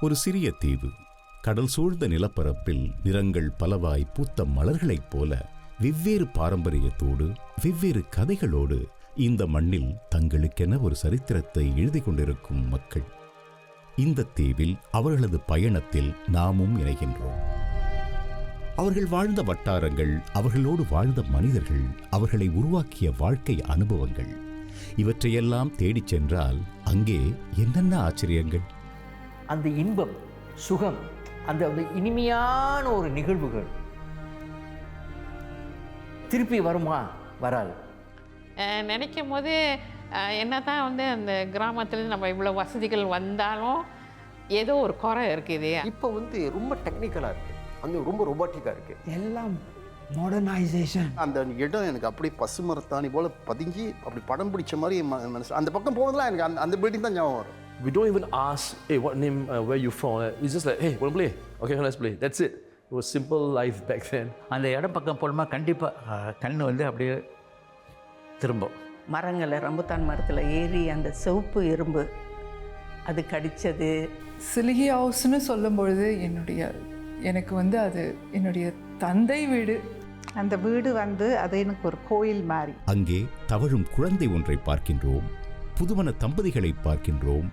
ஒரு சிறிய தீவு, கடல் சூழ்ந்த நிலப்பரப்பில் நிறங்கள் பலவாய் பூத்த மலர்களைப் போல வெவ்வேறு பாரம்பரியத்தோடு வெவ்வேறு கதைகளோடு இந்த மண்ணில் தங்களுக்கென ஒரு சரித்திரத்தை எழுதி கொண்டிருக்கும் மக்கள். இந்த தீவில் அவர்களது பயணத்தில் நாமும் இணைகின்றோம். அவர்கள் வாழ்ந்த வட்டாரங்கள், அவர்களோடு வாழ்ந்த மனிதர்கள், அவர்களை உருவாக்கிய வாழ்க்கை அனுபவங்கள், இவற்றையெல்லாம் தேடிச் சென்றால் அங்கே என்னென்ன ஆச்சரியங்கள்! அந்த இன்பம், சுகம், அந்த இனிமையான ஒரு நிகழ்வுகள் திருப்பி வருமா? வராது. நினைக்கும் போது என்ன தான் அந்த கிராமத்தில் நம்ம இவ்வளோ வசதிகள் வந்தாலும் ஏதோ ஒரு குறை இருக்குது. இப்போ ரொம்ப டெக்னிக்கலாக இருக்குது, ரொம்ப ரொபாட்டிக்காக இருக்குது, எல்லாம் மாடர்னைசேஷன். அந்த இடம் எனக்கு அப்படி பசுமரத்தாணி போல் பதுங்கி அப்படி படம் பிடிச்ச மாதிரி மனசு. அந்த பக்கம் போனதுலாம் எனக்கு அந்த பில்டிங் தான் ஞாபகம் வரும். We don't even ask, hey, what name, where you from? It's just like, hey, wanna play? Okay, let's play. That's it. It was simple life back then. அந்த இடம் பக்கம் போலுமா கண்டிப்பாக கண் அப்படியே திரும்பும். மரங்களில் ரம்புத்தான் மரத்தில் ஏறி அந்த சிவப்பு எறும்பு அது கடித்தது. சிலிகி ஹவுஸ்னு சொல்லும் பொழுது எனக்கு அது என்னுடைய தந்தை வீடு. அந்த வீடு அது எனக்கு ஒரு கோயில் மாதிரி. அங்கே தவழும் குழந்தை ஒன்றை பார்க்கின்றோம், புதுமண தம்பதிகளை பார்க்கின்றோம்,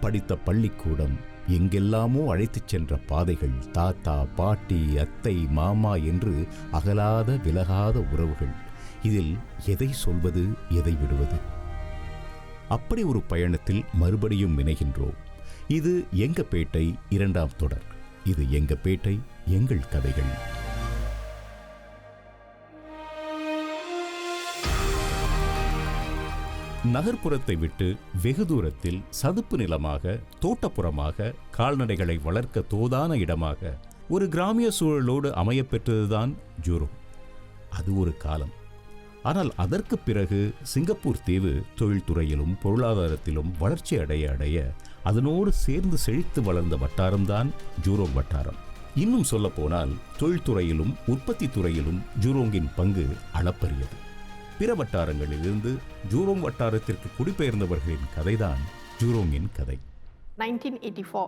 படித்த பள்ளிக்கூடம், எங்கெல்லாமோ அழைத்துச் சென்ற பாதைகள், தாத்தா பாட்டி அத்தை மாமா என்று அகலாத விலகாத உறவுகள். இதில் எதை சொல்வது, எதை விடுவது? அப்படி ஒரு பயணத்தில் மறுபடியும் இணைகின்றோம். இது எங்கப்பேட்டை 2ஆம் தொடர். இது எங்கப்பேட்டை, எங்கள் கதைகள். நகர்ப்புறத்தை விட்டு வெகு தூரத்தில் சதுப்பு நிலமாக, தோட்டப்புறமாக, கால்நடைகளை வளர்க்க தோதான இடமாக ஒரு கிராமிய சூழலோடு அமையப்பெற்றதுதான் ஜூரோங். அது ஒரு காலம். ஆனால் அதற்கு பிறகு சிங்கப்பூர் தீவு தொழில்துறையிலும் பொருளாதாரத்திலும் வளர்ச்சி அடைய அதனோடு சேர்ந்து செழித்து வளர்ந்த வட்டாரம்தான் ஜூரோங் வட்டாரம். இன்னும் சொல்லப்போனால் தொழில்துறையிலும் உற்பத்தி துறையிலும் ஜூரோங்கின் பங்கு அளப்பரியது. பிற வட்டாரங்களிலிருந்து ஜூரோங் வட்டாரத்திற்கு குடிபெயர்ந்தவர்களின் கதைதான் ஜூரோங்கின் கதை. 1984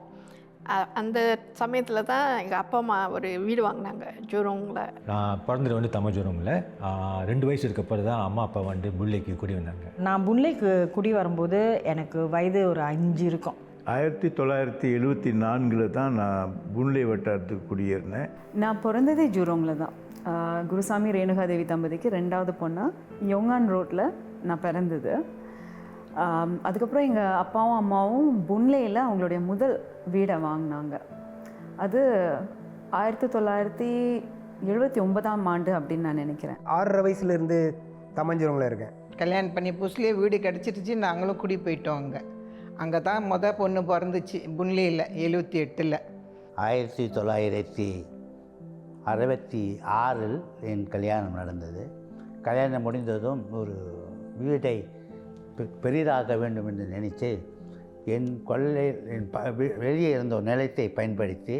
அந்த சமயத்தில் தான் எங்கள் அப்பா அம்மா ஒரு வீடு வாங்கினாங்க ஜூரோங்கில். நான் பிறந்தது தமிழ் ஜூரோங்கில். 2 வயசு இருக்கப்போ தான் அம்மா அப்பா புன்லேக்கு குடி வந்தாங்க. நான் புன்லேக்கு குடி வரும்போது எனக்கு வயது ஒரு 5 இருக்கும். 1974 தான் நான் புன்லே வட்டாரத்துக்கு குடியேறினேன். நான் பிறந்ததே ஜூரோங்கில் தான். குருசாமி ரேணுகாதேவி தம்பதிக்கு 2வது பொண்ணு யோங்கான் ரோட்டில் நான் பிறந்தது. அதுக்கப்புறம் எங்கள் அப்பாவும் அம்மாவும் புன்லேயில் அவங்களுடைய முதல் வீடை வாங்கினாங்க. அது 1979ஆம் ஆண்டு அப்படின்னு நான் நினைக்கிறேன். 6 வயசுலேருந்து தமஞ்சூரங்கில் இருக்கேன். கல்யாணம் பண்ணி புதுசுலேயே வீடு கிடச்சிருச்சு. நாங்களும் குடி போயிட்டோம். அங்கே தான் பொண்ணு பிறந்துச்சு புன்லேயில் 78. 1966 என் கல்யாணம் நடந்தது. கல்யாணம் முடிந்ததும் ஒரு வீட்டை பெரிதாக வேண்டும் என்று நினைத்து என் வெளியே இருந்த நிலத்தை பயன்படுத்தி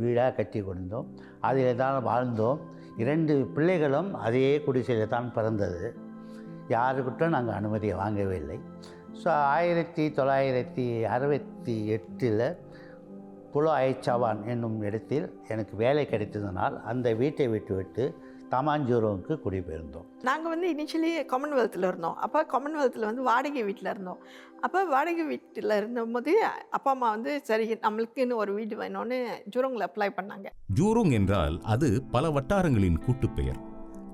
வீடாக கட்டி கொடுத்தோம். அதில் தான் வாழ்ந்தோம். 2 பிள்ளைகளும் அதே குடிசையில் தான் பிறந்தது. யாருக்கிட்டும் நாங்கள் அனுமதியை வாங்கவே இல்லை. ஸோ 1968 புலோ ஐச்சாவான் என்னும் இடத்தில் எனக்கு வேலை கிடைத்ததனால் அந்த வீட்டை விட்டு தமாஞ்சூரோவுக்கு குடிபெயர்ந்தோம். நாங்கள் இனிஷியலி காமன்வெல்த்தில் இருந்தோம். அப்போ காமன்வெல்த்தில் வாடகை வீட்டில் இருந்தோம். அப்போ வாடகை வீட்டில் இருந்தபோது அப்பா அம்மா சரி நம்மளுக்குன்னு ஒரு வீடு வேணும்னு ஜூரோங்கில் அப்ளை பண்ணாங்க. ஜூரோங் என்றால் அது பல வட்டாரங்களின் கூட்டுப்பெயர்.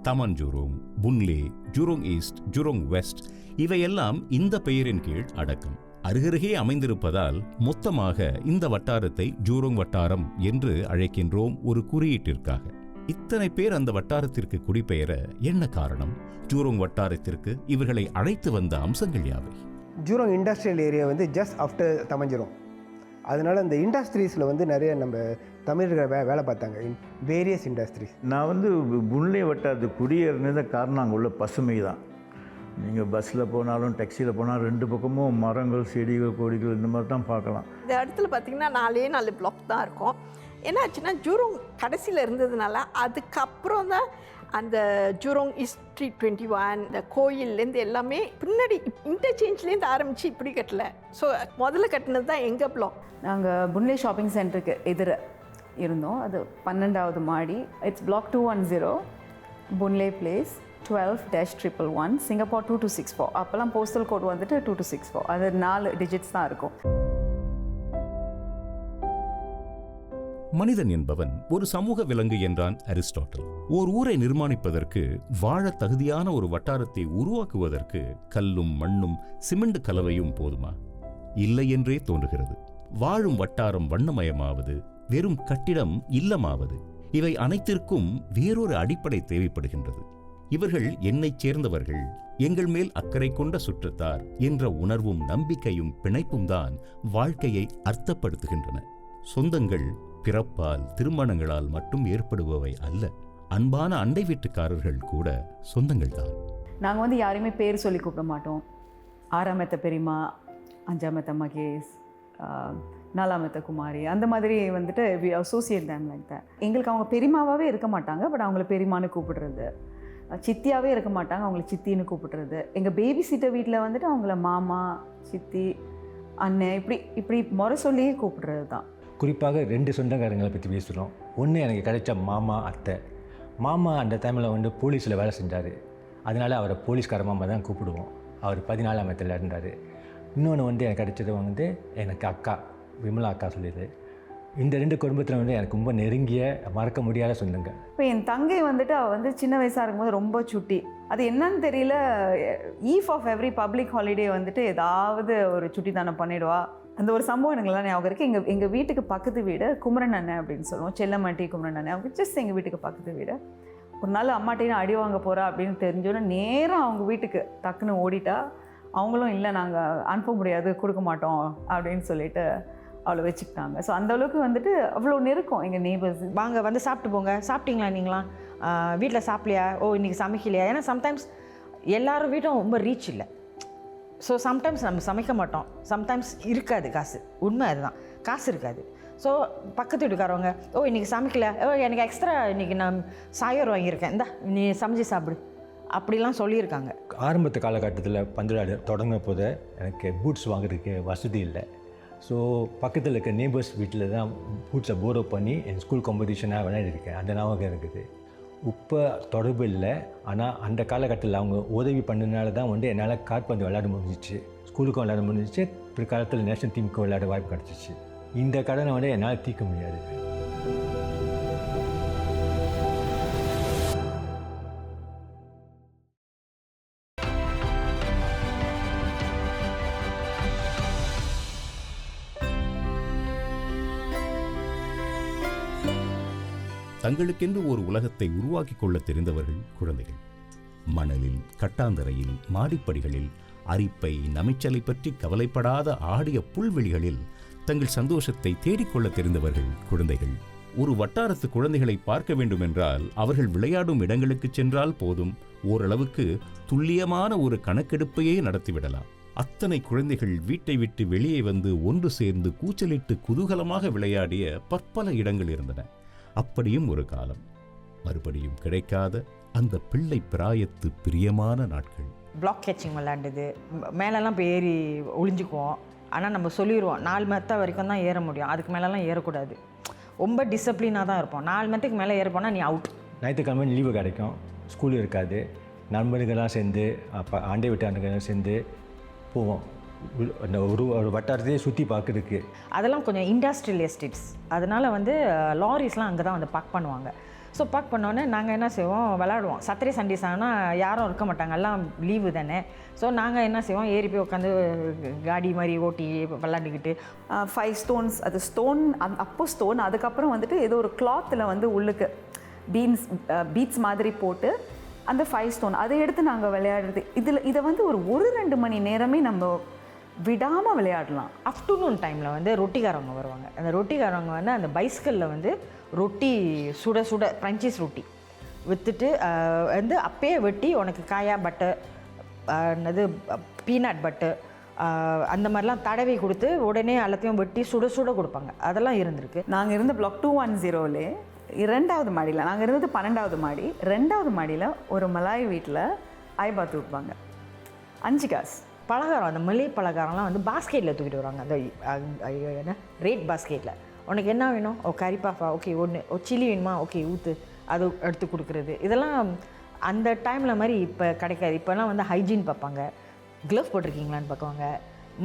தமாஞ்சூரோங், புன்லே, ஜூரோங் ஈஸ்ட், ஜூரோங் வெஸ்ட் இவையெல்லாம் இந்த பெயரின் கீழ் அடக்கம். அருகருகே அமைந்திருப்பதால் மொத்தமாக இந்த வட்டாரத்தை ஜூரோங் வட்டாரம் என்று அழைக்கின்றோம் ஒரு குறியீட்டிற்காக. இத்தனை பேர் அந்த வட்டாரத்திற்கு குடிபெயர என்ன காரணம்? ஜூரோங் வட்டாரத்திற்கு இவர்களை அழைத்து வந்த அம்சங்கள் யாவை? Jurong industrial area just after Taman Jurong. அதனால் அந்த இண்டஸ்ட்ரீஸில் நிறைய நம்ம தமிழர்கள் வேலை பார்த்தாங்க. Various industries. நான் புன்லே வட்டாரத்துக்கு குடியேறினது காரணம் அங்கே உள்ள பசுமை தான். நீங்கள் பஸ்ஸில் போனாலும் டாக்ஸியில் போனாலும் 2 பக்கமும் மரங்கள், செடிகள், கொடிகள் இந்த மாதிரி தான் பார்க்கலாம். இந்த இடத்துல பார்த்திங்கன்னா 4 பிளாக் தான் இருக்கும். என்னாச்சுன்னா ஜூரோங் கடைசியில் இருந்ததுனால அதுக்கப்புறம் தான் அந்த ஜூரோங் ஈஸ்ட் ஸ்ட்ரீட் 21 இந்த கோயில்லேருந்து எல்லாமே பின்னாடி இன்டர்சேஞ்ச்லேருந்து ஆரம்பித்து இப்படி கட்டல. ஸோ முதல்ல கட்டினது தான் எங்கள் பிளாக். நாங்கள் புன்லே ஷாப்பிங் சென்டருக்கு எதிர இருந்தோம். அது 12வது மாடி. It's block 210 Boon Lay place 12-111 Singapore 2264. அப்போல்லாம் போஸ்டல் கோட் வந்துட்டு 2264. அது 4 டிஜிட்ஸ் தான் இருக்கும். மனிதன் என்பவன் ஒரு சமூக விலங்கு என்றான் அரிஸ்டாட்டில். ஓர் ஊரை நிர்மாணிப்பதற்கு, வாழ தகுதியான ஒரு வட்டாரத்தை உருவாக்குவதற்கு கல்லும் மண்ணும் சிமெண்ட் கலவையும் போதுமா? இல்லை என்றே தோன்றுகிறது. வாழும் வட்டாரம் வண்ணமயமாவது, வெறும் கட்டிடம் இல்லமாவது, இவை அனைத்திற்கும் வேறொரு அடிப்படை தேவைப்படுகின்றது. இவர்கள் என்னைச் சேர்ந்தவர்கள், எங்கள் மேல் அக்கறை கொண்ட சுற்றத்தார் என்ற உணர்வும் நம்பிக்கையும் பிணைப்பும் தான் வாழ்க்கையை அர்த்தப்படுத்துகின்றன. சொந்தங்கள் பிறப்பால் திருமணங்களால் மட்டும் ஏற்படுபவை அல்ல. அன்பான அண்டை வீட்டுக்காரர்கள் கூட சொந்தங்கள் தான். நாங்கள் வந்து யாரையுமே பேர் சொல்லி கூப்பிட மாட்டோம். 6ஆமத்த பெரியம்மா, 5ஆமத்த மகேஷ், 4ஆமத்த குமாரி, அந்த மாதிரி வந்துட்டு we associate them like that. எங்களுக்கு அவங்க பெரியம்மாவே இருக்க மாட்டாங்க, பட் அவங்கள பெரியம்மான்னு கூப்பிடுறது. சித்தியாகவே இருக்க மாட்டாங்க, அவங்கள சித்தின்னு கூப்பிடுறது. எங்கள் பேபி சீட்டர் வீட்டில் வந்துட்டு அவங்கள மாமா, சித்தி, அண்ணன் இப்படி முறை சொல்லியே கூப்பிடுறது தான். குறிப்பாக 2 சொந்தக்காரங்களை பற்றி பேசுகிறோம். ஒன்று எனக்கு கிடைச்ச மாமா, அத்தை. மாமா அந்த டைமில் வந்து போலீஸில் வேலை செஞ்சார். அதனால் அவரை போலீஸ்கார மாமா தான் கூப்பிடுவோம். அவர் 14ஆமத்தில் இருந்தார். இன்னொன்று வந்து எனக்கு கிடைச்சது வந்து எனக்கு அக்கா, விமலா அக்கா சொல்லிது. இந்த 2 குடும்பத்தில் வந்து எனக்கு ரொம்ப நெருங்கிய, மறக்க முடியாத சொந்தங்க. இப்போ என் தங்கை வந்துட்டு அவள் வந்து சின்ன வயசாக இருக்கும்போது ரொம்ப சுட்டி. அது என்னன்னு தெரியல, eve of every public holiday வந்துட்டு ஏதாவது ஒரு சுட்டி தானே பண்ணிவிடுவா. அந்த ஒரு சம்பவம் எனக்குலாம் ஞாபகம் இருக்குது. எங்கள் வீட்டுக்கு பக்கத்து வீடு குமரன் அண்ணன் அப்படின்னு சொல்லுவோம். செல்லம்மாட்டி குமரன் அண்ணன், அவங்க ஜஸ்ட் எங்கள் வீட்டுக்கு பக்கத்து வீடு. ஒரு நாள் அம்மாட்டையும் அடி வாங்க போகிறா அப்படின்னு தெரிஞ்சோன்னா நேராக அவங்க வீட்டுக்கு டக்குன்னு ஓடிட்டா. அவங்களும் இல்லை, நாங்கள் அனுப்ப முடியாது, கொடுக்க மாட்டோம் அப்படின்னு சொல்லிட்டு அவளை வச்சுக்கிட்டாங்க. ஸோ அந்தளவுக்கு வந்துட்டு அவ்வளோ நெருக்கம் எங்கள் நெய்பர்ஸ். வாங்க வந்து சாப்பிட்டு போங்க, சாப்பிட்டீங்களா நீங்களாம், வீட்டில் சாப்பிட்லையா, ஓ இன்றைக்கி சமைக்கலையா. ஏன்னா சம்டைம்ஸ் எல்லாரும் வீட்டும் ரொம்ப ரீச் இல்லை. ஸோ சம்டைம்ஸ் நம்ம சமைக்க மாட்டோம், சம்டைம்ஸ் இருக்காது காசு. உண்மை அதுதான், காசு இருக்காது. ஸோ பக்கத்து வீட்டுக்காரவங்க, ஓ இன்றைக்கி சமைக்கல, ஓ எனக்கு எக்ஸ்ட்ரா இன்றைக்கி நான் சாயோர் வாங்கியிருக்கேன், இந்தா நீ சமைச்சு சாப்பிடு, அப்படிலாம் சொல்லியிருக்காங்க. ஆரம்பத்து காலகட்டத்தில் பந்தலாடு தொடங்கின போது எனக்கு பூட்ஸ் வாங்குறதுக்கு வசதி இல்லை. ஸோ பக்கத்தில் இருக்க நேபர்ஸ் வீட்டில் தான் பூட்ஸை போரோ பண்ணி என் ஸ்கூல் காம்படிஷனாக விளையாடிருக்கேன். அந்த ஞாபகம் இருக்குது. இப்போ தொடர்பு இல்லை, ஆனால் அந்த காலகட்டத்தில் அவங்க உதவி பண்ணதுனால தான் வந்து என்னால் கால்பந்து விளையாட முடிஞ்சிச்சு, ஸ்கூலுக்கும் விளையாட முடிஞ்சிச்சு, பிற்காலத்தில் நேஷனல் டீமுக்கும் விளையாட வாய்ப்பு கிடச்சிச்சு. இந்த கடனை வந்து என்னால் தீர்க்க முடியாது. தங்களுக்கென்று ஒரு உலகத்தை உருவாக்கிக் கொள்ள தெரிந்தவர்கள் குழந்தைகள். மணலில், கட்டாந்தரையில், மாடிப்படிகளில், அரிப்பை, நமைச்சலை பற்றி கவலைப்படாத ஆடிய புல்வெளிகளில் தங்கள் சந்தோஷத்தை தேடிக்கொள்ள தெரிந்தவர்கள் குழந்தைகள். ஒரு வட்டாரத்து குழந்தைகளை பார்க்க வேண்டுமென்றால் அவர்கள் விளையாடும் இடங்களுக்கு சென்றால் போதும், ஓரளவுக்கு துல்லியமான ஒரு கணக்கெடுப்பையே நடத்திவிடலாம். அத்தனை குழந்தைகள் வீட்டை விட்டு வெளியே வந்து ஒன்று சேர்ந்து கூச்சலிட்டு குதூகலமாக விளையாடிய பற்பல இடங்கள் இருந்தன. அப்படியும் ஒரு காலம், மறுபடியும் கிடைக்காத அந்த பிள்ளை பிராயத்து பிரியமான நாட்கள். பிளாக் கேச்சிங் விளையாண்டது, மேலெல்லாம் போய் ஏறி ஒளிஞ்சுக்குவோம். ஆனால் நம்ம சொல்லிடுவோம் 4 மெத்த வரைக்கும் தான் ஏற முடியும், அதுக்கு மேலெல்லாம் ஏறக்கூடாது. ரொம்ப டிசிப்ளினாக தான் இருப்போம். 4 மெத்துக்கு மேலே ஏற போனால் நீ அவுட். ஞாயிற்றுக்கிழமை லீவு கிடைக்கும், ஸ்கூல் இருக்காது, நண்பர்களெலாம் சேர்ந்து ஆண்டை வீட்டாண்டுகள்லாம் சேர்ந்து போவோம். அந்த ஒரு வட்டாரத்தையே சுற்றி பார்க்குறதுக்கு. அதெல்லாம் கொஞ்சம் இண்டஸ்ட்ரியல் எஸ்டேட்ஸ், அதனால் வந்து லாரிஸ்லாம் அங்கே தான் வந்து பார்க் பண்ணுவாங்க. ஸோ பார்க் பண்ணோன்னே நாங்கள் என்ன செய்வோம், விளாடுவோம். சாட்டர்டே சண்டேஸ் ஆனால் யாரும் இருக்க மாட்டாங்க, எல்லாம் லீவு தானே. ஸோ நாங்கள் என்ன செய்வோம், ஏறி போய் உட்காந்து காடி மாதிரி ஓட்டி விளாண்டுக்கிட்டு 5 ஸ்டோன்ஸ், அது ஸ்டோன் அப்போ ஸ்டோன், அதுக்கப்புறம் வந்துட்டு ஏதோ ஒரு கிளாத்தில் வந்து உள்ளுக்கு பீட்ஸ் மாதிரி போட்டு அந்த 5 ஸ்டோன் அதை எடுத்து நாங்கள் விளையாடுறது. இதை வந்து ஒரு 1-2 மணி நேரமே நம்ம விடாமல் விளையாடலாம். ஆஃப்டர்நூன் டைமில் வந்து ரொட்டிக்காரவங்க வருவாங்க. அந்த ரொட்டிக்காரவங்க வந்து அந்த பைஸ்கிளில் வந்து ரொட்டி சுட சுட ஃப்ரெஞ்சிஸ் ரொட்டி விற்றுட்டு வந்து அப்பயே வெட்டி உனக்கு காயா பட்டர், அது பீனட் பட்டர், அந்த மாதிரிலாம் தடவி கொடுத்து உடனே எல்லாத்தையும் வெட்டி சுட சுட கொடுப்பாங்க. அதெல்லாம் இருந்திருக்கு. நாங்கள் இருந்த பிளாக் 210 2வது மாடியில், நாங்கள் இருந்தது 12வது மாடி, 2வது மாடியில் ஒரு மலாய் வீட்டில் ஐபாத் வைப்பாங்க. 5 காசு. பலகாரம், அந்த மளிகை பலகாரம்லாம் வந்து பாஸ்கெட்டில் தூக்கிட்டு வருவாங்க. அந்த என்ன ரேட் பாஸ்கெட்டில். உனக்கு என்ன வேணும்? கறி பாஃபா, ஓகே ஒன்று. சில்லி வேணுமா? ஓகே ஊற்று, அது எடுத்து கொடுக்குறது. இதெல்லாம் அந்த டைமில் மாதிரி இப்போ கிடைக்காது. இப்போலாம் வந்து ஹைஜீன் பார்ப்பாங்க, க்ளவ்ஸ் போட்டிருக்கீங்களான்னு பார்ப்பாங்க,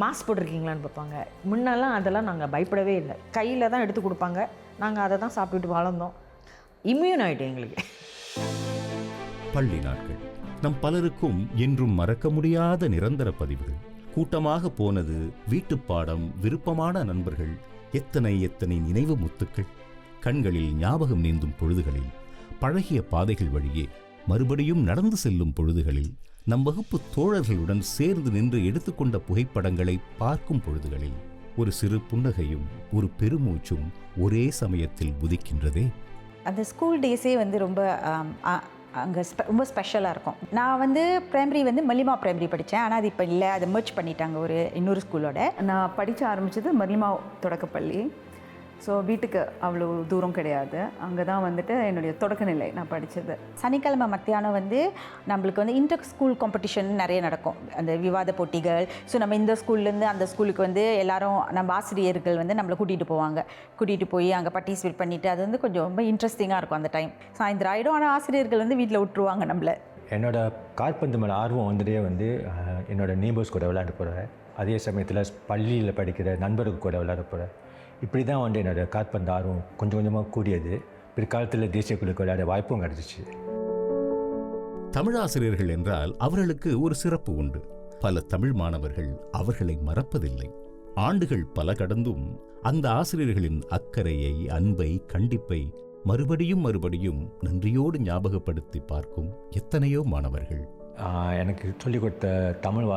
மாஸ்க் போட்டிருக்கீங்களான்னு பார்ப்பாங்க. முன்னெல்லாம் அதெல்லாம் நாங்கள் பயப்படவே இல்லை. கையில் தான் எடுத்து கொடுப்பாங்க, நாங்கள் அதை தான் சாப்பிட்டுட்டு வளர்ந்தோம். இம்யூன் ஆகிட்டோம் எங்களுக்கு. பள்ளி நாட்கள் நம் பலருக்கும் என்றும் மறக்க முடியாத நிரந்தர பதிவுகள். கூட்டமாக போனது, வீட்டுப்பாடம், விருப்பமான நண்பர்கள், எத்தனை எத்தனை நினைவு முத்துக்கள். கண்களில் ஞாபகம் நீந்தும் பொழுதுகளில், பழகிய பாதைகள் வழியே மறுபடியும் நடந்து செல்லும் பொழுதுகளில், நம் வகுப்பு தோழர்களுடன் சேர்ந்து நின்று எடுத்துக்கொண்ட புகைப்படங்களை பார்க்கும் பொழுதுகளில் ஒரு சிறு புன்னகையும் ஒரு பெருமூச்சும் ஒரே சமயத்தில் உதிக்கின்றதே. அந்த ஸ்கூல் டேஸே வந்து ரொம்ப அங்கே ரொம்ப ஸ்பெஷலாக இருக்கும். நான் வந்து பிரைமரி வந்து மல்லிமா பிரைமரி படித்தேன். ஆனால் அது இப்போ இல்லை, அதை மெர்ஜ் பண்ணிட்டாங்க ஒரு இன்னொரு ஸ்கூலோட. நான் படிக்க ஆரம்பித்தது மல்லிமா தொடக்கப்பள்ளி. ஸோ வீட்டுக்கு அவ்வளோ தூரம் கிடையாது. அங்கே தான் வந்துட்டு என்னுடைய தொடக்கநிலை நான் படித்தது. சனிக்கிழமை மத்தியானம் வந்து நம்மளுக்கு வந்து இன்டர் ஸ்கூல் காம்படிஷன் நிறைய நடக்கும், அந்த விவாத போட்டிகள். ஸோ நம்ம இந்த ஸ்கூல்லேருந்து அந்த ஸ்கூலுக்கு வந்து எல்லாரும் நம்ம ஆசிரியர்கள் வந்து நம்மளை கூட்டிகிட்டு போய் அங்கே பார்ட்டிசிபேட் பண்ணிவிட்டு, அது வந்து கொஞ்சம் ரொம்ப இன்ட்ரெஸ்டிங்காக இருக்கும் அந்த டைம். சாயந்தரம் ஆகிடும், ஆனால் ஆசிரியர்கள் வந்து வீட்டில் விட்டுருவாங்க நம்மளை. என்னோடய கால்பந்து மேலே ஆர்வம் வந்துட்டே வந்து என்னோடய நேபர்ஸ் கூட விளையாட போகிறேன். அதே சமயத்தில் பள்ளியில் படிக்கிற நண்பர்கள் கூட விளையாட போகிறேன். இப்படி தான் வந்து என்னோடய கால்பந்து ஆர்வம் கொஞ்சம் கொஞ்சமாக கூடியது. பிற்காலத்தில் தேசிய குழுக்கு விளையாட வாய்ப்பும் கிடச்சிச்சு. தமிழாசிரியர்கள் என்றால் அவர்களுக்கு ஒரு சிறப்பு உண்டு. பல தமிழ் மாணவர்கள் அவர்களை மறப்பதில்லை. ஆண்டுகள் பல கடந்தும் அந்த ஆசிரியர்களின் அக்கறையை, அன்பை, கண்டிப்பை மறுபடியும் நன்றியோடு ஞாபகப்படுத்தி பார்க்கும் எத்தனையோ மாணவர்கள். எனக்கு சொல்லிக் கொடுத்த தமிழ்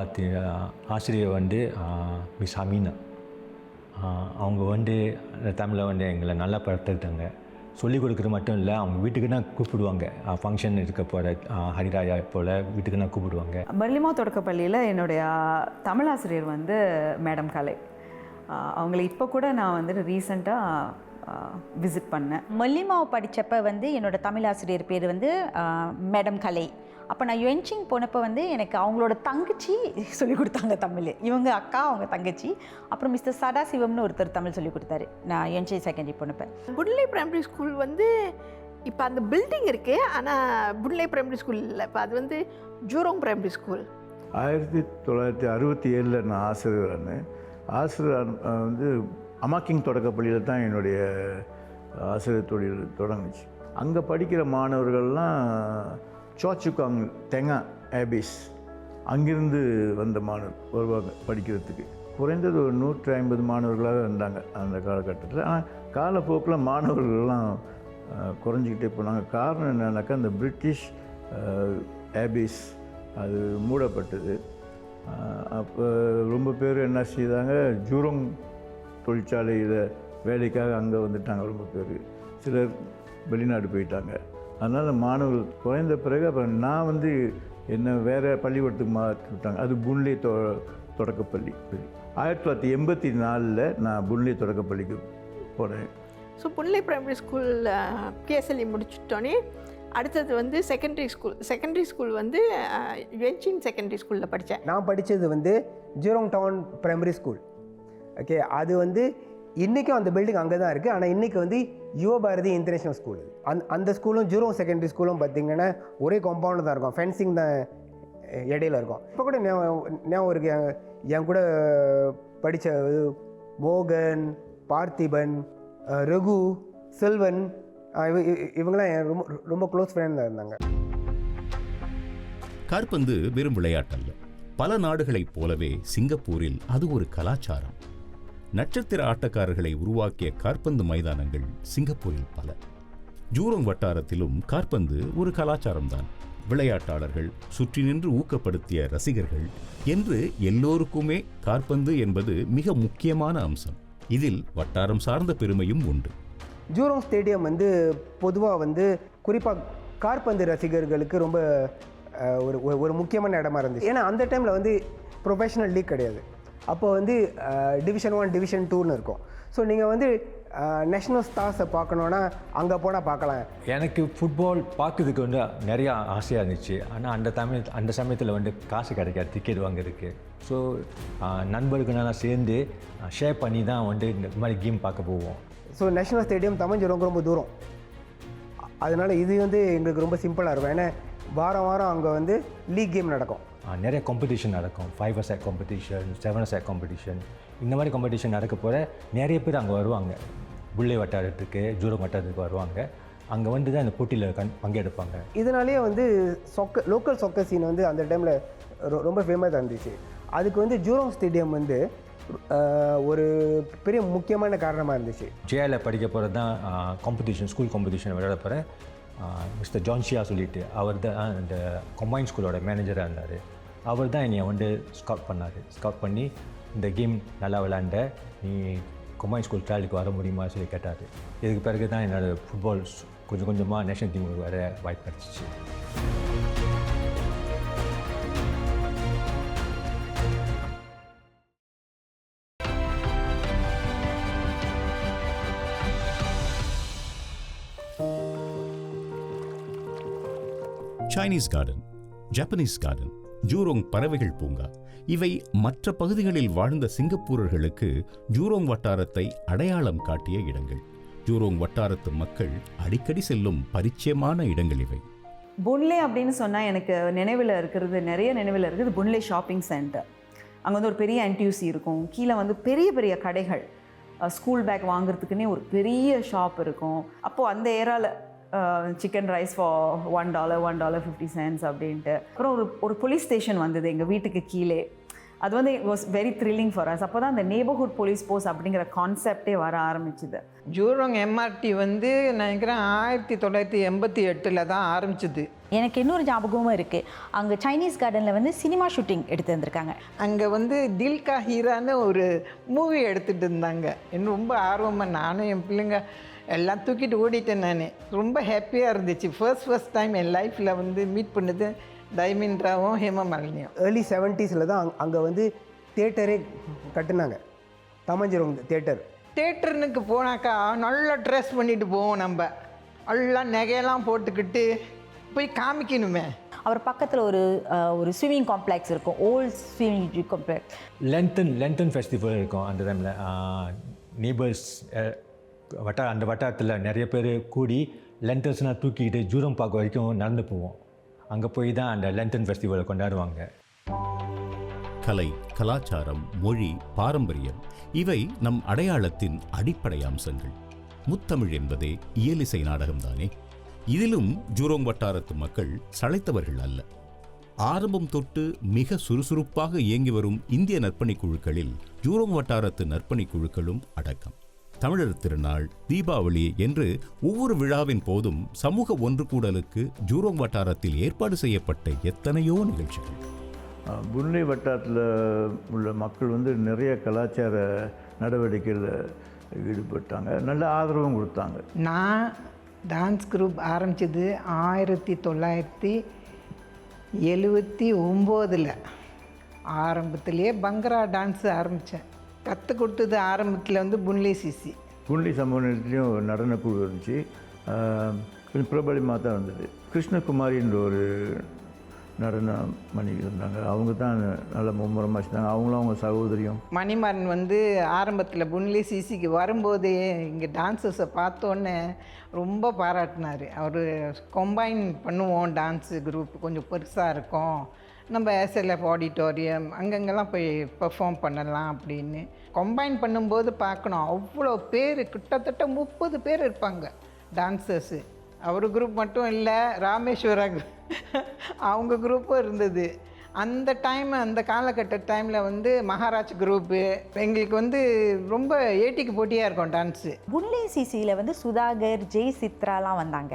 ஆசிரியர் வந்து மிஸ் அமீனா. அவங்க வந்து தமிழை வந்து எங்களை நல்லா படுத்துக்கிட்டாங்க. சொல்லிக் கொடுக்குறது மட்டும் இல்லை, அவங்க வீட்டுக்கு தான் கூப்பிடுவாங்க. ஃபங்க்ஷன் இருக்க போகிற ஹரிராயா போல் வீட்டுக்கு தான் கூப்பிடுவாங்க. மல்லிமா தொடக்கப்பள்ளியில் என்னுடைய தமிழாசிரியர் வந்து மேடம் கலை. அவங்கள இப்போ கூட நான் வந்துட்டு ரீசெண்டாக விசிட் பண்ணேன். மல்லிமாவை படித்தப்போ வந்து என்னோடய தமிழாசிரியர் பேர் வந்து மேடம் கலை. அப்போ நான் யுஎன்சிங் போனப்போ வந்து எனக்கு அவங்களோட தங்கச்சி சொல்லிக் கொடுத்தாங்க தமிழ். இவங்க அக்கா, அவங்க தங்கச்சி. அப்புறம் மிஸ்டர் சதாசிவம்னு ஒருத்தர் தமிழ் சொல்லிக் கொடுத்தாரு நான் யுஎன்சி செகண்டரி போனப்போ. புன்லே பிரைமரி ஸ்கூல் வந்து இப்போ அந்த பில்டிங் இருக்குது, ஆனால் புன்லே பிரைமரி ஸ்கூல் இல்லை. இப்போ அது வந்து ஜூரோங் பிரைமரி ஸ்கூல். 1967 நான் ஆசிரியர் வந்து அமாக்கிங் தொடக்கப்பள்ளியில் தான் என்னுடைய ஆசிரியர் தொழில் தொடங்குச்சு. அங்கே படிக்கிற மாணவர்கள்லாம் சோச்சுக்காங் தெங்கா ஏபிஸ் அங்கிருந்து வந்த மாணவர் வருவாங்க படிக்கிறதுக்கு. குறைந்தது ஒரு 150 மாணவர்களாக இருந்தாங்க அந்த காலகட்டத்தில். ஆனால் காலப்போக்கில் மாணவர்கள்லாம் குறைஞ்சிக்கிட்டே போனாங்க. காரணம் என்னன்னாக்கா, அந்த பிரிட்டிஷ் ஏபிஸ் அது மூடப்பட்டது. அப்போ ரொம்ப பேர் என்ன செய்தாங்க, ஜூரோங் தொழிற்சாலையில் வேலைக்காக அங்கே வந்துட்டாங்க ரொம்ப பேர். சிலர் வெளிநாடு போயிட்டாங்க. அதனால் மாணவர்கள் குறைந்த பிறகு அப்புறம் நான் வந்து என்ன வேறு பள்ளிக்கூடத்துக்கு மாற்றி விட்டாங்க. அது புன்லே தொடக்கப்பள்ளி. 1984 நான் புன்லே தொடக்கப்பள்ளிக்கு போனேன். ஸோ புன்லே பிரைமரி ஸ்கூல் பிஎஸ்எல்இ முடிச்சுட்டோன்னே அடுத்தது வந்து செகண்டரி ஸ்கூல் வந்து யுஎன்சிங் செகண்டரி ஸ்கூலில் படித்தேன். நான் படித்தது வந்து Jurong town primary school. Okay, அது வந்து இன்றைக்கும் அந்த பில்டிங் அங்கே தான் இருக்குது. ஆனால் இன்றைக்கி வந்து யுவபாரதி இன்டர்நேஷ்னல் ஸ்கூல். அந்த ஸ்கூலும் ஜூரோங் செகண்டரி ஸ்கூலும் பார்த்திங்கன்னா ஒரே காம்பவுண்டு தான் இருக்கும், ஃபென்சிங் தான் இடையில இருக்கும். இப்போ கூட ஞாபகம் இருக்கு, என் கூட படித்த மோகன், பார்த்திபன், ரகு, செல்வன், இவங்களாம் ரொம்ப ரொம்ப க்ளோஸ் ஃப்ரெண்டாக இருந்தாங்க. கால்பந்து வெறும் விளையாட்டல்ல. பல நாடுகளைப் போலவே சிங்கப்பூரில் அது ஒரு கலாச்சாரம். நட்சத்திர ஆட்டக்காரர்களை உருவாக்கிய கால்பந்து மைதானங்கள் சிங்கப்பூரில் பல. ஜூரோங் வட்டாரத்திலும் கால்பந்து ஒரு கலாச்சாரம்தான். விளையாட்டாளர்கள், சுற்றி நின்று ஊக்கப்படுத்திய ரசிகர்கள் என்று எல்லோருக்குமே கால்பந்து என்பது மிக முக்கியமான அம்சம். இதில் வட்டாரம் சார்ந்த பெருமையும் உண்டு. ஜூரோங் ஸ்டேடியம் வந்து பொதுவாக வந்து குறிப்பாக கால்பந்து ரசிகர்களுக்கு ரொம்ப ஒரு முக்கியமான இடமா இருந்துச்சு. ஏன்னா அந்த டைமில் வந்து ப்ரொஃபஷனல் லீக் கிடையாது. அப்போ வந்து டிவிஷன் 1, டிவிஷன் 2ன்னு இருக்கும். ஸோ நீங்கள் வந்து நேஷ்னல் ஸ்டார்ஸை பார்க்கணுன்னா அங்கே போனால் பார்க்கலாம். எனக்கு ஃபுட்பால் பார்க்கறதுக்கு வந்து நிறையா ஆசையாக இருந்துச்சு. ஆனால் அந்த சமயத்தில் வந்து காசு கிடைக்காது டிக்கெட் வாங்குறதுக்கு. ஸோ நண்பர்களெல்லாம் சேர்ந்து ஷேர் பண்ணி தான் வந்து இந்த மாதிரி கேம் பார்க்க போவோம். ஸோ நேஷ்னல் ஸ்டேடியம் தமிழ் ரொம்ப தூரம், அதனால் இது வந்து எங்களுக்கு ரொம்ப சிம்பிளாக இருக்கும். ஏன்னா வாரம் அங்கே வந்து லீக் கேம் நடக்கும், நிறைய காம்படிஷன் நடக்கும். 5-a-side காம்படிஷன், 7-a-side காம்படிஷன், இந்த மாதிரி காம்படிஷன் நடக்க போகிற நிறைய பேர் அங்கே வருவாங்க. புள்ளை வட்டாரத்துக்கு, ஜூரோங் வட்டாரத்துக்கு வருவாங்க. அங்கே வந்து தான் இந்த போட்டியில் பங்கெடுப்பாங்க. இதனாலேயே வந்து லோக்கல் சொக்கர் சீன் வந்து அந்த டைமில் ரொம்ப ஃபேமஸாக இருந்துச்சு. அதுக்கு வந்து ஜூரோங் ஸ்டேடியம் வந்து ஒரு பெரிய முக்கியமான காரணமாக இருந்துச்சு. ஜேயில் படிக்க போகிறது தான் காம்படிஷன், ஸ்கூல் காம்படிஷன் விளையாட போகிற மிஸ்டர் ஜான்ஷியா சொல்லிட்டு அவர் தான் இந்த கம்பைன் ஸ்கூலோட மேனேஜராக இருந்தார். அவர் தான் என்னை வந்து ஸ்கவுட் பண்ணி இந்த கேம் நல்லா விளையாண்ட, நீ கம்பைன் ஸ்கூல் ட்ரையலுக்கு வர முடியுமா சொல்லி கேட்டார். இதுக்கு பிறகு தான் என்னோடய ஃபுட்பால் கொஞ்சம் கொஞ்சமாக நேஷனல் டீமுக்கு வர வாய்ப்பு கிடச்சிச்சு. Chinese garden, Japanese garden, Jurong பறவைகள் பூங்கா, இவை மற்ற பகுதிகளில் வாழ்ந்த சிங்கப்பூரர்களுக்கு ஜூரோங் வட்டாரத்தை அடையாளம் காட்டிய இடங்கள். ஜூரோங் வட்டாரத்து மக்கள் அடிக்கடி செல்லும் பரிச்சயமான இடங்கள் இவை. புன்லே அப்படின்னு சொன்னால் எனக்கு நிறைய நினைவில் இருக்குது புன்லே ஷாப்பிங் சென்டர். அங்கே வந்து ஒரு பெரிய என்டியூசி இருக்கும், கீழே வந்து பெரிய பெரிய கடைகள், ஸ்கூல் பேக் வாங்குறதுக்குன்னே ஒரு பெரிய ஷாப் இருக்கும். அப்போது அந்த ஏரால சிக்கன் ரைஸ் ஃபார் $1, $1.50 அப்படின்ட்டு. அப்புறம் ஒரு போலீஸ் ஸ்டேஷன் வந்தது எங்கள் வீட்டுக்கு கீழே. அது வந்து it was very thrilling for us. அப்போ தான் அந்த நெய்பர்ஹுட் போலீஸ் போஸ்ட் அப்படிங்கிற கான்செப்டே வர ஆரம்பிச்சுது. ஜூரோங் எம்ஆர்டி வந்து நினைக்கிறேன் 1988 தான் ஆரம்பிச்சிது. எனக்கு இன்னொரு ஞாபகமும் இருக்குது, அங்கே சைனீஸ் கார்டனில் வந்து சினிமா ஷூட்டிங் எடுத்து வந்திருக்காங்க. அங்கே வந்து தில் கா ஹீரான்னு ஒரு மூவி எடுத்துகிட்டு இருந்தாங்க. இன்னும் ரொம்ப ஆர்வமாக நானும் என் பிள்ளைங்க எல்லாம் தூக்கிட்டு ஓடிட்டேன். நான் ரொம்ப ஹாப்பியாக இருந்துச்சு. ஃபர்ஸ்ட் டைம் என் லைஃப்பில் வந்து மீட் பண்ணது டைமின்ராவும் ஹேமமாலினியும். ஏர்லி 70s தான் அங்கே வந்து தியேட்டரே கட்டுனாங்க, தமஞ்சிரோங் தியேட்டர். தியேட்டர்னுக்கு போனாக்கா நல்லா ட்ரெஸ் பண்ணிட்டு போவோம், நம்ம எல்லாம் நகையெல்லாம் போட்டுக்கிட்டு போய் காமிக்கணுமே. அவர் பக்கத்தில் ஒரு ஸ்விம்மிங் காம்ப்ளெக்ஸ் இருக்கும், old swimming complex. Lenten festival இருக்கும் அந்த டைமில். நெய்பர்ஸ் அந்த வட்டாரத்தில் நிறைய பேர் கூடி லென்டன்ஸ்னால் தூக்கிக்கிட்டு ஜூரோங் பார்க் வரைக்கும் நடந்து போவோம். அங்கே போய் தான் அந்த லென்டன் ஃபெஸ்டிவலை கொண்டாடுவாங்க. கலை, கலாச்சாரம், மொழி, பாரம்பரியம் இவை நம் அடையாளத்தின் அடிப்படை அம்சங்கள். முத்தமிழ் என்பதே இயலிசை நாடகம்தானே. இதிலும் ஜூரோங் வட்டாரத்து மக்கள் சளைத்தவர்கள் அல்ல. ஆரம்பம் தொட்டு மிக சுறுசுறுப்பாக இயங்கி வரும் இந்திய நற்பணிக் குழுக்களில் ஜூரோங் வட்டாரத்து நற்பணிக் குழுக்களும் அடக்கம். தமிழர் திருநாள், தீபாவளி என்று ஒவ்வொரு விழாவின் போதும் சமூக ஒன்று கூடலுக்கு ஜூரோங் வட்டாரத்தில் ஏற்பாடு செய்யப்பட்ட எத்தனையோ நிகழ்ச்சிகள். புன்லே வட்டாரத்தில் உள்ள மக்கள் வந்து நிறைய கலாச்சார நடவடிக்கையில் ஈடுபட்டாங்க, நல்ல ஆதரவும் கொடுத்தாங்க. நான் டான்ஸ் குரூப் ஆரம்பித்தது 1979. ஆரம்பத்திலே பங்கரா டான்ஸு ஆரம்பித்தேன். கற்றுக் கொடுத்தது ஆரம்பத்தில் வந்து புன்லே சிசி. புன்லே சமூக நிலையத்துலேயும் நடனக்குழு இருந்துச்சு, கொஞ்சம் பிரபலமாக தான் இருந்தது. கிருஷ்ணகுமாரின்ற ஒரு நடன மணி இருந்தாங்க, அவங்க தான் நல்ல மும்முரமாக வச்சுருந்தாங்க. அவங்களும் அவங்க சகோதரியும். மணிமாறன் வந்து ஆரம்பத்தில் புன்லே சிசிக்கு வரும்போதே இங்கே டான்ஸர்ஸை பார்த்தோன்னே ரொம்ப பாராட்டினார். அவர் கம்பைன் பண்ணுவோம், டான்ஸு குரூப் கொஞ்சம் பெருசாக இருக்கும், நம்ம SLF ஆடிட்டோரியம் அங்கங்கெல்லாம் போய் பெர்ஃபார்ம் பண்ணலாம் அப்படின்னு. கம்பைன் பண்ணும்போது பார்க்கணும், அவ்வளோ பேர், கிட்டத்தட்ட 30 பேர் இருப்பாங்க டான்ஸர்ஸு. அவர் குரூப் மட்டும் இல்லை, ராமேஸ்வரா அவங்க குரூப்பும் இருந்தது. அந்த காலகட்ட டைமில் வந்து மகாராஜ் குரூப்பு எங்களுக்கு வந்து ரொம்ப ஏட்டிக்கு போட்டியாக இருக்கும் டான்ஸு. புன்லே சிசியில் வந்து சுதாகர், ஜெய் சித்ராலாம் வந்தாங்க.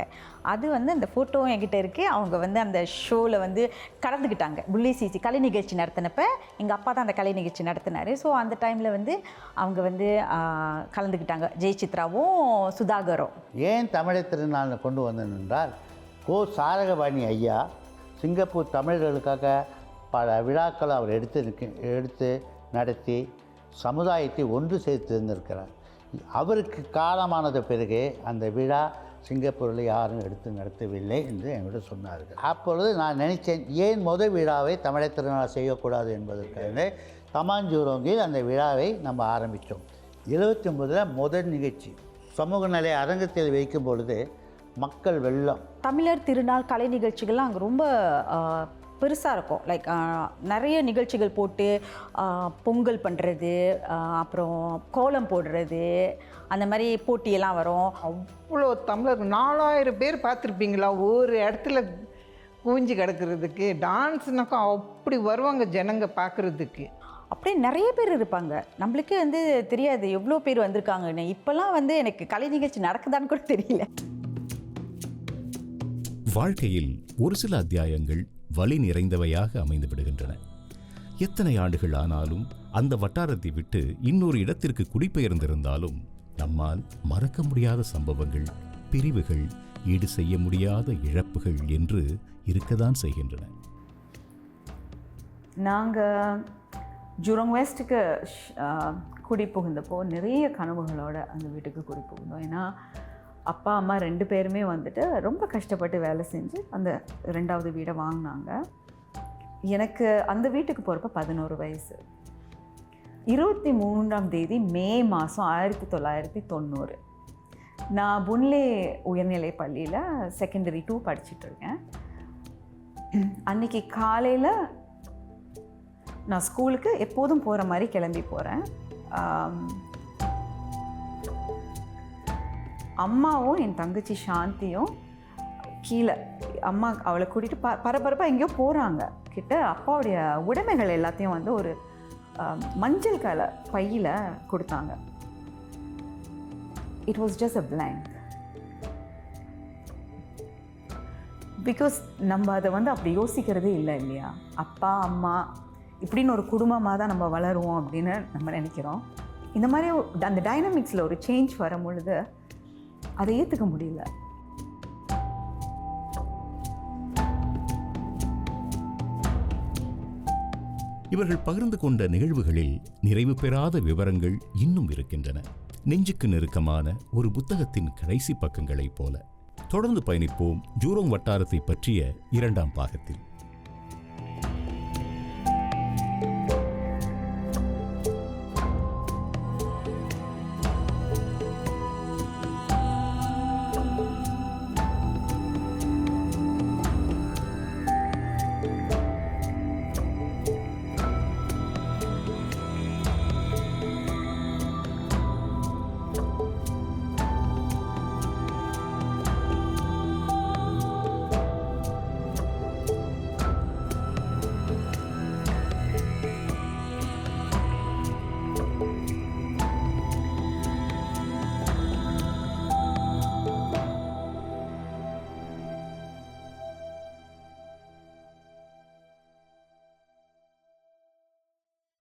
அது வந்து அந்த ஃபோட்டோ என்கிட்ட இருக்குது. அவங்க வந்து அந்த ஷோவில் வந்து கலந்துக்கிட்டாங்க. புன்லே சிசி கலை நிகழ்ச்சி நடத்தினப்ப எங்கள் அப்பா தான் அந்த கலை நிகழ்ச்சி நடத்தினார். ஸோ அந்த டைமில் வந்து அவங்க வந்து கலந்துக்கிட்டாங்க, ஜெய் சித்ராவும் சுதாகரும். ஏன் தமிழர் திருநாளை கொண்டு வந்தேன் என்றால், சாரகபாணி ஐயா சிங்கப்பூர் தமிழர்களுக்காக பல விழாக்களை அவர் எடுத்து நடத்தி சமுதாயத்தை ஒன்று சேர்த்து இருந்திருக்கிறார். அவருக்கு காலமானது பிறகு அந்த விழா சிங்கப்பூரில் யாரும் எடுத்து நடத்தவில்லை என்று என்னிடம் சொன்னார்கள். அப்பொழுது நான் நினைத்தேன், ஏன் முதல் விழாவை தமிழர் திருநாள் செய்யக்கூடாது என்பதற்காக தமாங் ஜூரோங்கில் அந்த விழாவை நம்ம ஆரம்பித்தோம். 79 முதல் நிகழ்ச்சி சமூக நல அரங்கத்தில் வைக்கும் பொழுது மக்கள் வெள்ளம். தமிழர் திருநாள் கலை நிகழ்ச்சிகள்லாம் அங்கே ரொம்ப பெருசாக இருக்கும். லைக் நிறைய நிகழ்ச்சிகள் போட்டு பொங்கல் பண்ணுறது, அப்புறம் கோலம் போடுறது, அந்த மாதிரி போட்டியெல்லாம் வரும். அவ்வளோ தமிழர் 4000 பேர் பார்த்துருப்பீங்களா ஒரு இடத்துல குவிஞ்சு கிடக்கிறதுக்கு. டான்ஸ்னாக்கா அப்படி வருவாங்க ஜனங்க பார்க்குறதுக்கு. அப்படியே நிறைய பேர் இருப்பாங்க. நம்மளுக்கே வந்து தெரியாது எவ்வளோ பேர் வந்திருக்காங்கன்னு. இப்போல்லாம் வந்து எனக்கு கலை நிகழ்ச்சி நடக்குதான்னு கூட தெரியல. வாழ்க்கையில் ஒரு சில அத்தியாயங்கள் வலி நிறைந்தவையாக அமைந்து விடுகின்றன. எத்தனை ஆண்டுகள் ஆனாலும் அந்த வட்டாரத்தை விட்டு இன்னொரு இடத்திற்கு குடிபெயர்ந்திருந்தாலும் நம்மால் மறக்க முடியாத சம்பவங்கள், பிரிவுகள், ஈடு செய்ய முடியாத இழப்புகள் என்று இருக்கத்தான் செய்கின்றன. நாங்கள் ஜூரோங் வெஸ்ட்டுக்கு குடி புகுந்தப்போ நிறைய கனவுகளோட அந்த வீட்டுக்கு குடி புகுந்தோம். ஏன்னா அப்பா அம்மா 2 பேருமே வந்துட்டு ரொம்ப கஷ்டப்பட்டு வேலை செஞ்சு அந்த 2வது வீடை வாங்கினாங்க. எனக்கு அந்த வீட்டுக்கு போகிறப்ப 11 வயசு. 23ஆம் தேதி மே மாதம் 1990 நான் புன்லே உயர்நிலை பள்ளியில் செகண்டரி 2 படிச்சிட்ருக்கேன். அன்றைக்கி காலையில் நான் ஸ்கூலுக்கு எப்போதும் போகிற மாதிரி கிளம்பி போகிறேன். அம்மாவும் என் தங்கச்சி சாந்தியும் கீழே, அம்மா அவளை கூட்டிகிட்டு பரபரப்பாக எங்கேயோ போகிறாங்க. கிட்ட அப்பாவுடைய உடைமைகள் எல்லாத்தையும் வந்து ஒரு மஞ்சள் கலர் பையில் கொடுத்தாங்க. It was just a blank. Because நம்ம அதை வந்து அப்படி யோசிக்கிறதே இல்லை இல்லையா. அப்பா அம்மா இப்படின்னு ஒரு குடும்பமாக தான் நம்ம வளருவோம் அப்படின்னு நம்ம நினைக்கிறோம். இந்த மாதிரி அந்த டைனமிக்ஸில் ஒரு சேஞ்ச் வரும் பொழுது அதை ஏற்றுக்க முடியல. இவர்கள் பகிர்ந்து கொண்ட நிகழ்வுகளில் நிறைவு பெறாத விவரங்கள் இன்னும் இருக்கின்றன. நெஞ்சுக்கு நெருக்கமான ஒரு புத்தகத்தின் கடைசி பக்கங்களைப் போல. தொடர்ந்து பயணிப்போம் ஜூரோங் வட்டாரத்தை பற்றிய 2ஆம் பாகத்தில்.